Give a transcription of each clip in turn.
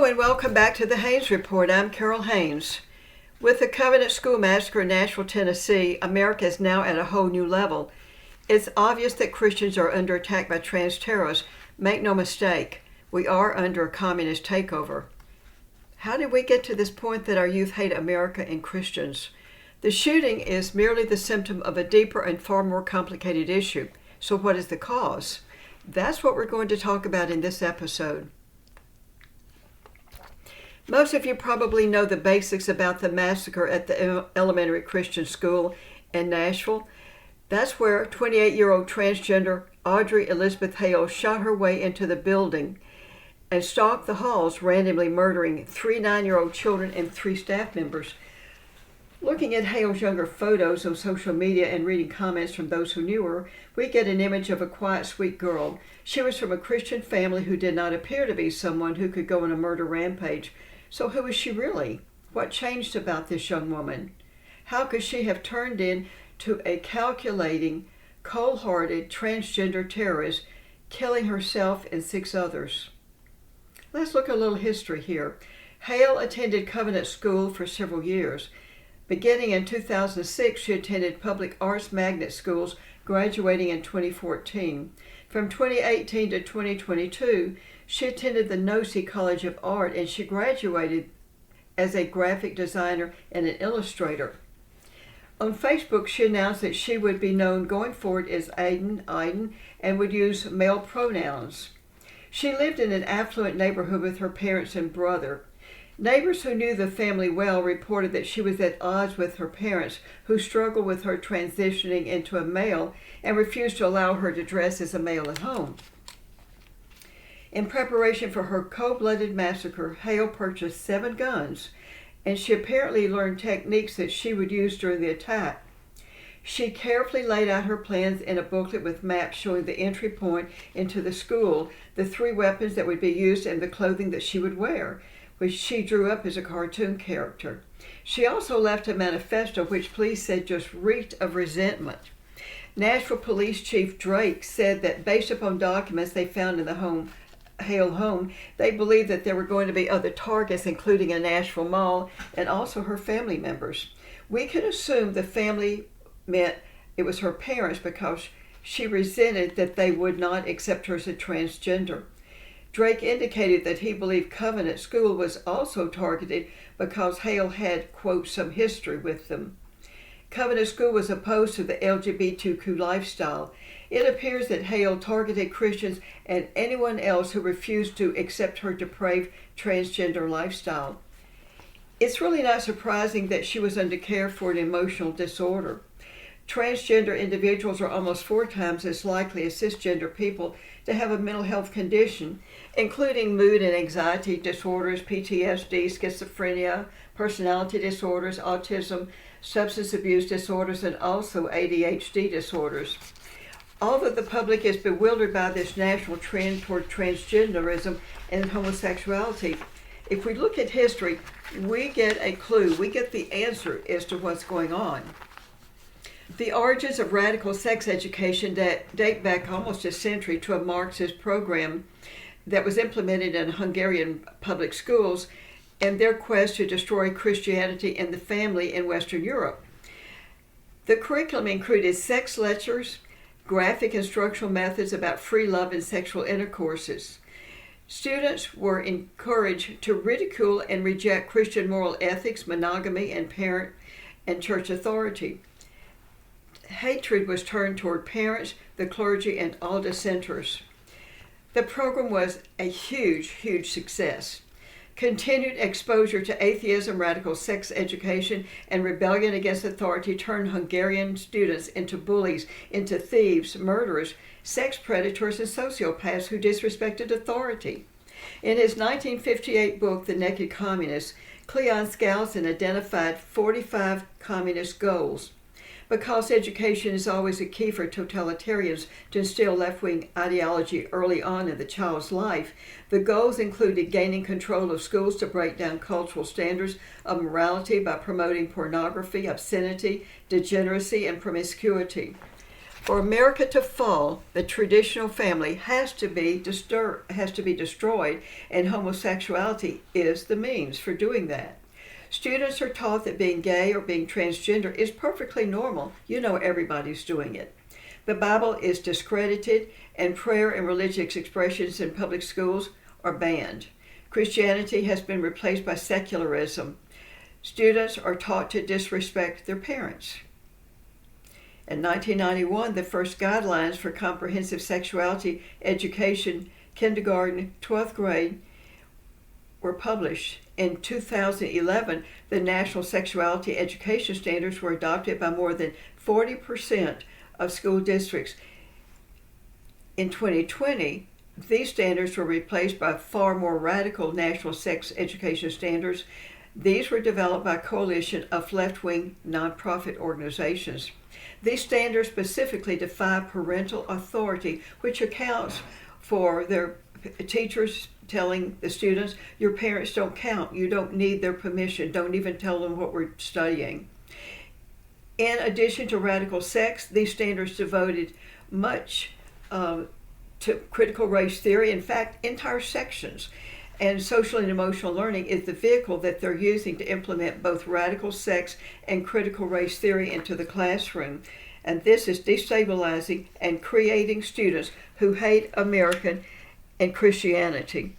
and welcome back to the Haynes Report. I'm Carol Haynes. With the Covenant School Massacre in Nashville, Tennessee, America is now at a whole new level. It's obvious that Christians are under attack by trans terrorists. Make no mistake, we are under a communist takeover. How did we get to this point that our youth hate America and Christians? The shooting is merely the symptom of a deeper and far more complicated issue. So what is the cause? That's what we're going to talk about in this episode. Most of you probably know the basics about the massacre at the elementary Christian school in Nashville. That's where 28-year-old transgender Audrey Elizabeth Hale shot her way into the building and stalked the halls, randomly murdering 3 9-year-old children and 3 staff members. Looking at Hale's younger photos on social media and reading comments from those who knew her, we get an image of a quiet, sweet girl. She was from a Christian family who did not appear to be someone who could go on a murder rampage. So who is she really? What changed about this young woman? How could she have turned into a calculating, cold-hearted transgender terrorist, killing herself and 6 others? Let's look at a little history here. Hale attended Covenant School for several years. Beginning in 2006, she attended public arts magnet schools, graduating in 2014. From 2018 to 2022, she attended the Nosy College of Art, and she graduated as a graphic designer and an illustrator. On Facebook, she announced that she would be known going forward as Aiden, and would use male pronouns. She lived in an affluent neighborhood with her parents and brother. Neighbors who knew the family well reported that she was at odds with her parents, who struggled with her transitioning into a male and refused to allow her to dress as a male at home. In preparation for her cold-blooded massacre, Hale purchased 7 guns, and she apparently learned techniques that she would use during the attack. She carefully laid out her plans in a booklet with maps showing the entry point into the school, the 3 weapons that would be used, and the clothing that she would wear, which she drew up as a cartoon character. She also left a manifesto which police said just reeked of resentment. Nashville Police Chief Drake said that based upon documents they found in the Hale home, they believed that there were going to be other targets, including a Nashville mall and also her family members. We can assume the family meant it was her parents because she resented that they would not accept her as a transgender. Drake indicated that he believed Covenant School was also targeted because Hale had, quote, some history with them. Covenant School was opposed to the LGBTQ lifestyle. It appears that Hale targeted Christians and anyone else who refused to accept her depraved transgender lifestyle. It's really not surprising that she was under care for an emotional disorder. Transgender individuals are almost 4 times as likely as cisgender people to have a mental health condition, including mood and anxiety disorders, PTSD, schizophrenia, personality disorders, autism, substance abuse disorders, and also ADHD disorders. Although the public is bewildered by this national trend toward transgenderism and homosexuality, if we look at history, we get a clue, we get the answer as to what's going on. The origins of radical sex education date back almost a century to a Marxist program that was implemented in Hungarian public schools and their quest to destroy Christianity and the family in Western Europe. The curriculum included sex lectures, graphic instructional methods about free love and sexual intercourses. Students were encouraged to ridicule and reject Christian moral ethics, monogamy, and parent and church authority. Hatred was turned toward parents, the clergy, and all dissenters. The program was a huge success. Continued exposure to atheism, radical sex education, and rebellion against authority turned Hungarian students into bullies, into thieves, murderers, sex predators, and sociopaths who disrespected authority. In his 1958 book, The Naked Communists, Cleon Skousen identified 45 communist goals. Because education is always a key for totalitarians to instill left-wing ideology early on in the child's life, the goals included gaining control of schools to break down cultural standards of morality by promoting pornography, obscenity, degeneracy, and promiscuity. For America to fall, the traditional family has to be destroyed, and homosexuality is the means for doing that. Students are taught that being gay or being transgender is perfectly normal. You know everybody's doing it. The Bible is discredited, and prayer and religious expressions in public schools are banned. Christianity has been replaced by secularism. Students are taught to disrespect their parents. In 1991, the first guidelines for comprehensive sexuality education, kindergarten, 12th grade, were published. In 2011, the National Sexuality Education Standards were adopted by more than 40% of school districts. In 2020, these standards were replaced by far more radical national sex education standards. These were developed by a coalition of left-wing nonprofit organizations. These standards specifically define parental authority, which accounts for their teachers telling the students, your parents don't count, you don't need their permission, don't even tell them what we're studying. In addition to radical sex, these standards devoted much to critical race theory, in fact, entire sections. And social and emotional learning is the vehicle that they're using to implement both radical sex and critical race theory into the classroom. And this is destabilizing and creating students who hate American and Christianity.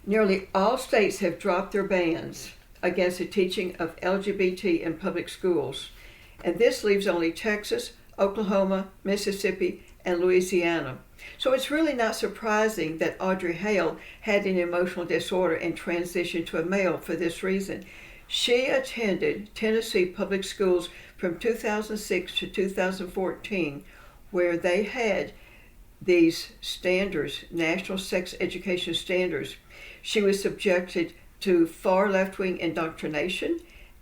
Nearly all states have dropped their bans against the teaching of LGBT in public schools. And this leaves only Texas, Oklahoma, Mississippi, and Louisiana. So it's really not surprising that Audrey Hale had an emotional disorder and transitioned to a male for this reason. She attended Tennessee public schools from 2006 to 2014, where they had these standards, national sex education standards. She was subjected to far left-wing indoctrination,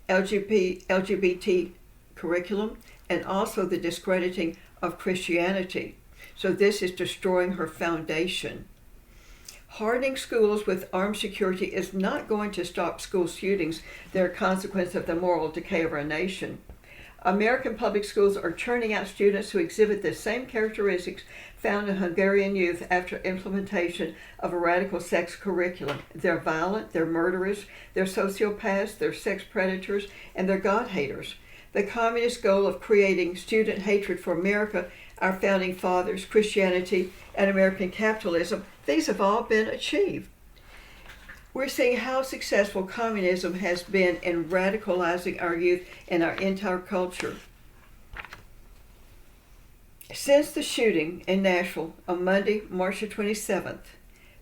LGBT curriculum, and also the discrediting of Christianity. So this is destroying her foundation. Hardening schools with armed security is not going to stop school shootings. They're a consequence of the moral decay of our nation. American public schools are churning out students who exhibit the same characteristics found in Hungarian youth after implementation of a radical sex curriculum. They're violent, they're murderers, they're sociopaths, they're sex predators, and they're God haters. The communist goal of creating student hatred for America, our founding fathers, Christianity, and American capitalism, these have all been achieved. We're seeing how successful communism has been in radicalizing our youth and our entire culture. Since the shooting in Nashville on Monday, March the 27th,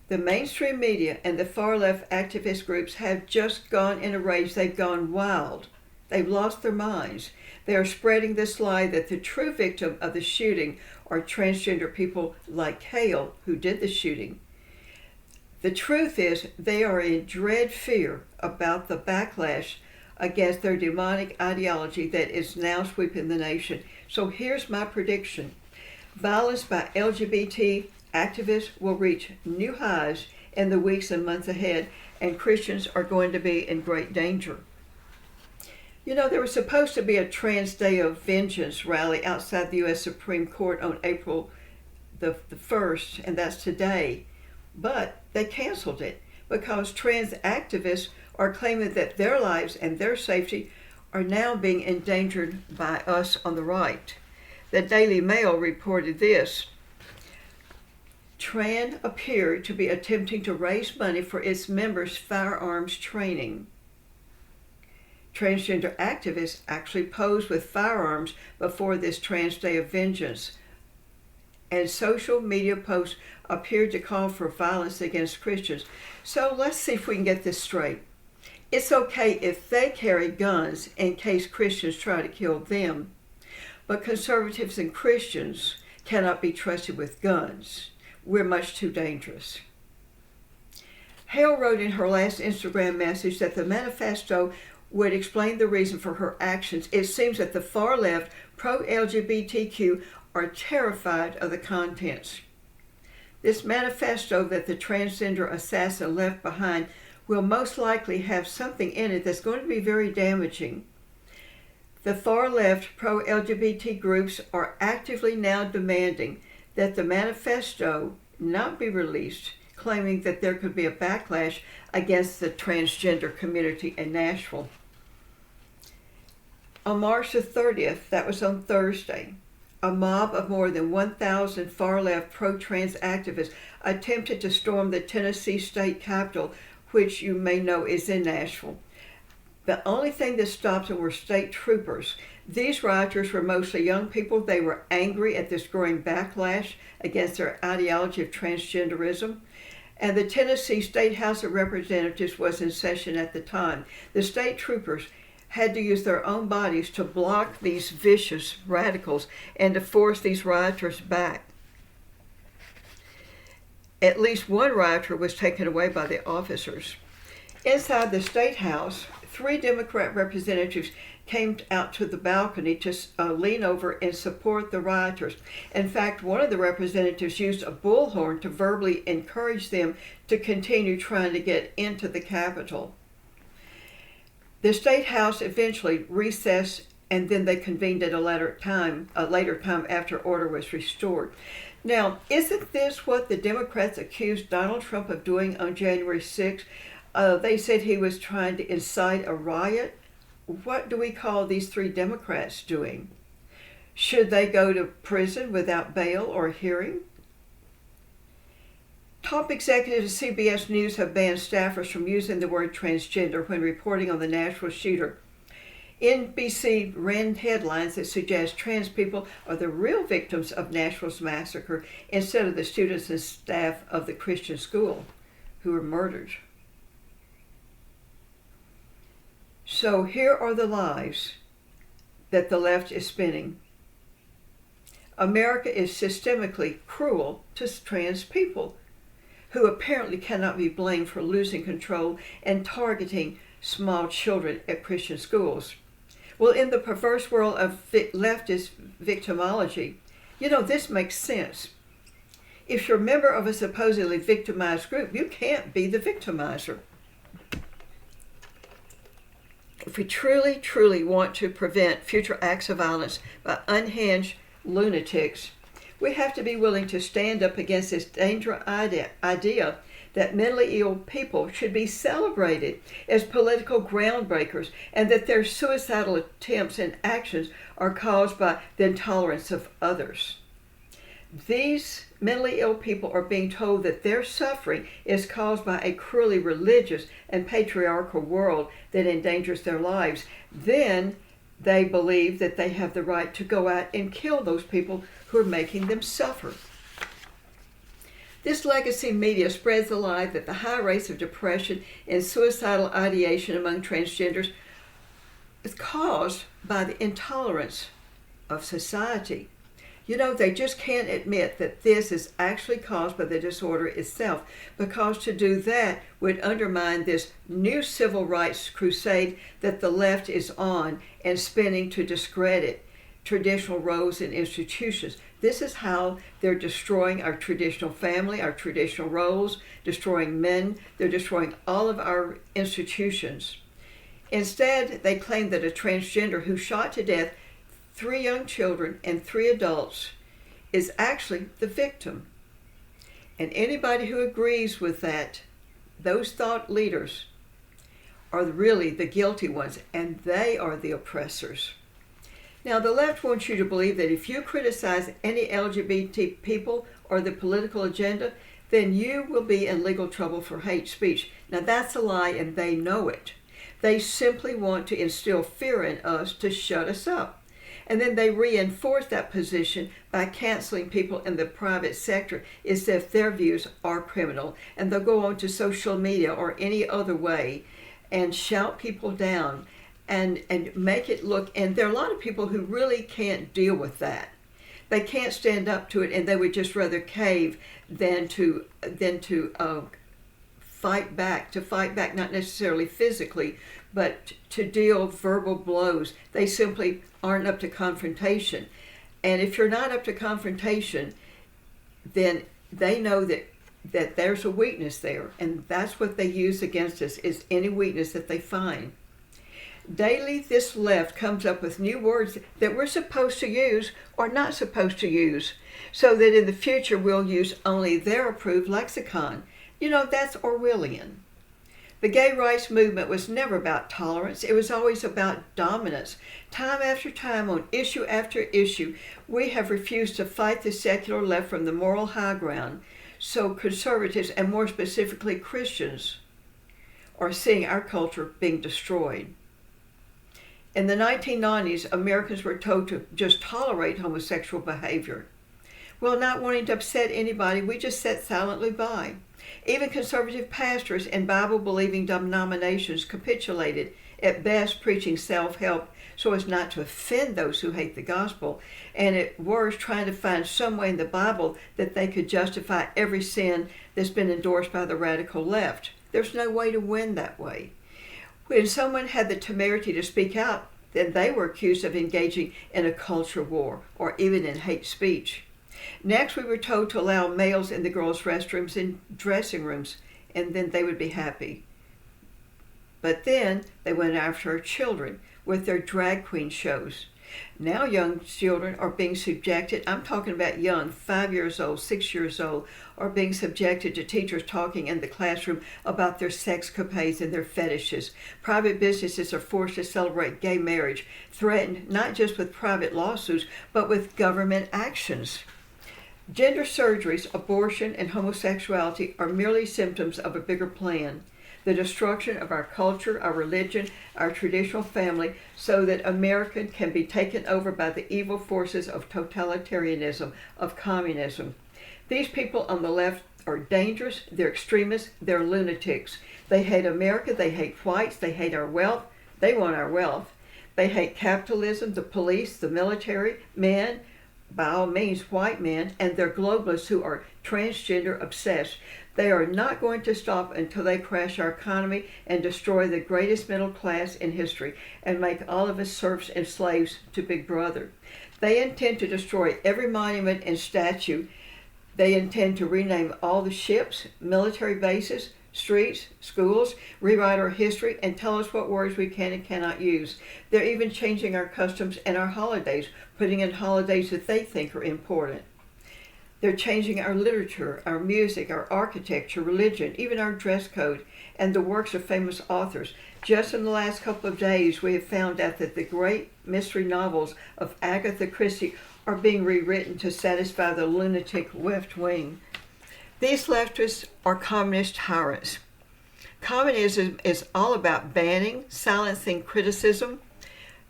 the mainstream media and the far-left activist groups have just gone in a rage. They've gone wild. They've lost their minds. They are spreading this lie that the true victim of the shooting are transgender people like Hale, who did the shooting. The truth is, they are in dread fear about the backlash against their demonic ideology that is now sweeping the nation. So here's my prediction. Violence by LGBT activists will reach new highs in the weeks and months ahead, and Christians are going to be in great danger. You know, there was supposed to be a Trans Day of Vengeance rally outside the U.S. Supreme Court on April the 1st, and that's today. But they canceled it because trans activists are claiming that their lives and their safety are now being endangered by us on the right. The Daily Mail reported this. Tran appeared to be attempting to raise money for its members' firearms training. Transgender activists actually posed with firearms before this Trans Day of Vengeance, and social media posts appeared to call for violence against Christians. So let's see if we can get this straight. It's okay if they carry guns in case Christians try to kill them, but conservatives and Christians cannot be trusted with guns. We're much too dangerous. Hale wrote in her last Instagram message that the manifesto would explain the reason for her actions. It seems that the far left, pro-LGBTQ, are terrified of the contents. This manifesto that the transgender assassin left behind will most likely have something in it that's going to be very damaging. The far-left pro-LGBT groups are actively now demanding that the manifesto not be released, claiming that there could be a backlash against the transgender community in Nashville. On March the 30th, that was on Thursday, a mob of more than 1,000 far-left pro-trans activists attempted to storm the Tennessee state capitol, which you may know is in Nashville. The only thing that stopped them were state troopers. These rioters were mostly young people. They were angry at this growing backlash against their ideology of transgenderism. And the Tennessee State House of Representatives was in session at the time. The state troopers had to use their own bodies to block these vicious radicals and to force these rioters back. At least one rioter was taken away by the officers. Inside the State House, 3 Democrat representatives came out to the balcony to lean over and support the rioters. In fact, one of the representatives used a bullhorn to verbally encourage them to continue trying to get into the Capitol. The State House eventually recessed, and then they convened at a later time after order was restored. Now, isn't this what the Democrats accused Donald Trump of doing on January 6th? They said he was trying to incite a riot. What do we call these 3 Democrats doing? Should they go to prison without bail or hearing? Top executives of CBS News have banned staffers from using the word transgender when reporting on the Nashville shooter. NBC ran headlines that suggest trans people are the real victims of Nashville's massacre instead of the students and staff of the Christian school who were murdered. So here are the lies that the left is spinning. America is systemically cruel to trans people who apparently cannot be blamed for losing control and targeting small children at Christian schools. Well, in the perverse world of leftist victimology, this makes sense. If you're a member of a supposedly victimized group, you can't be the victimizer. If we truly, truly want to prevent future acts of violence by unhinged lunatics, we have to be willing to stand up against this dangerous idea that mentally ill people should be celebrated as political groundbreakers and that their suicidal attempts and actions are caused by the intolerance of others. These mentally ill people are being told that their suffering is caused by a cruelly religious and patriarchal world that endangers their lives. Then they believe that they have the right to go out and kill those people who are making them suffer. This legacy media spreads the lie that the high rates of depression and suicidal ideation among transgenders is caused by the intolerance of society. They just can't admit that this is actually caused by the disorder itself, because to do that would undermine this new civil rights crusade that the left is on and spinning to discredit traditional roles and institutions. This is how they're destroying our traditional family, our traditional roles, destroying men. They're destroying all of our institutions. Instead, they claim that a transgender who shot to death 3 young children and 3 adults is actually the victim. And anybody who agrees with that, those thought leaders are really the guilty ones, and they are the oppressors. Now, the left wants you to believe that if you criticize any LGBT people or the political agenda, then you will be in legal trouble for hate speech. Now, that's a lie, and they know it. They simply want to instill fear in us to shut us up. And then they reinforce that position by canceling people in the private sector as if their views are criminal. And they'll go on to social media or any other way and shout people down and make it look, and there are a lot of people who really can't deal with that. They can't stand up to it, and they would just rather cave than to fight back, not necessarily physically, but to deal verbal blows. They simply aren't up to confrontation. And if you're not up to confrontation, then they know that there's a weakness there, and that's what they use against us, is any weakness that they find. Daily, this left comes up with new words that we're supposed to use or not supposed to use, so that in the future we'll use only their approved lexicon. That's Orwellian. The gay rights movement was never about tolerance. It was always about dominance. Time after time, on issue after issue, we have refused to fight the secular left from the moral high ground. So conservatives, and more specifically Christians, are seeing our culture being destroyed. In the 1990s, Americans were told to just tolerate homosexual behavior. Well, not wanting to upset anybody, we just sat silently by. Even conservative pastors and Bible-believing denominations capitulated, at best preaching self-help so as not to offend those who hate the gospel, and at worst trying to find some way in the Bible that they could justify every sin that's been endorsed by the radical left. There's no way to win that way. When someone had the temerity to speak out, then they were accused of engaging in a culture war or even in hate speech. Next, we were told to allow males in the girls' restrooms and dressing rooms, and then they would be happy. But then they went after our children with their drag queen shows. Now young children are being subjected, I'm talking about young, 5 years old, 6 years old, are being subjected to teachers talking in the classroom about their sexcapades and their fetishes. Private businesses are forced to celebrate gay marriage, threatened not just with private lawsuits, but with government actions. Gender surgeries, abortion, and homosexuality are merely symptoms of a bigger plan. The destruction of our culture, our religion, our traditional family, so that America can be taken over by the evil forces of totalitarianism, of communism. These people on the left are dangerous, they're extremists, they're lunatics. They hate America, they hate whites, they hate our wealth, they want our wealth. They hate capitalism, the police, the military, men, by all means white men, and they're globalists who are transgender obsessed. They are not going to stop until they crash our economy and destroy the greatest middle class in history and make all of us serfs and slaves to Big Brother. They intend to destroy every monument and statue. They intend to rename all the ships, military bases, streets, schools, rewrite our history, and tell us what words we can and cannot use. They're even changing our customs and our holidays, putting in holidays that they think are important. They're changing our literature, our music, our architecture, religion, even our dress code, and the works of famous authors. Just in the last couple of days, we have found out that the great mystery novels of Agatha Christie are being rewritten to satisfy the lunatic left wing. These leftists are communist tyrants. Communism is all about banning, silencing criticism,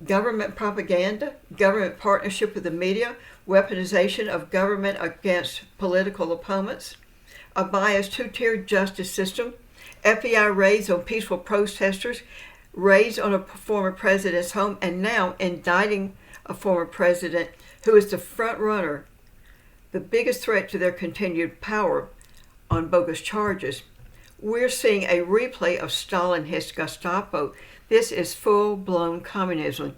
government propaganda, government partnership with the media, weaponization of government against political opponents, a biased two-tiered justice system, FBI raids on peaceful protesters, raids on a former president's home, and now indicting a former president who is the front runner, the biggest threat to their continued power on bogus charges. We're seeing a replay of Stalinist Gestapo. This is full-blown communism.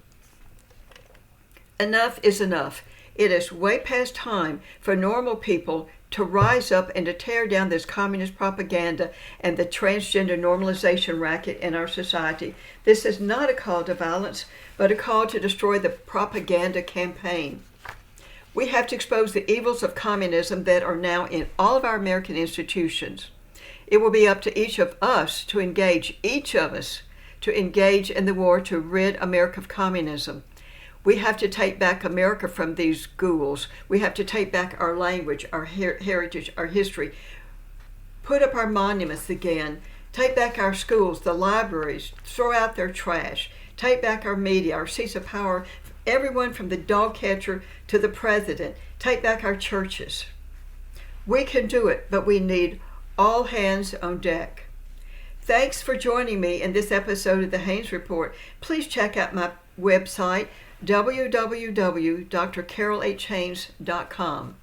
Enough is enough. It is way past time for normal people to rise up and to tear down this communist propaganda and the transgender normalization racket in our society. This is not a call to violence, but a call to destroy the propaganda campaign. We have to expose the evils of communism that are now in all of our American institutions. It will be up to each of us to engage, each of us, to engage in the war to rid America of communism. We have to take back America from these ghouls. We have to take back our language, our heritage, our history. Put up our monuments again. Take back our schools, the libraries. Throw out their trash. Take back our media, our seats of power. Everyone from the dog catcher to the president. Take back our churches. We can do it, but we need all hands on deck. Thanks for joining me in this episode of the Haynes Report. Please check out my website, www.drcarolhaynes.com.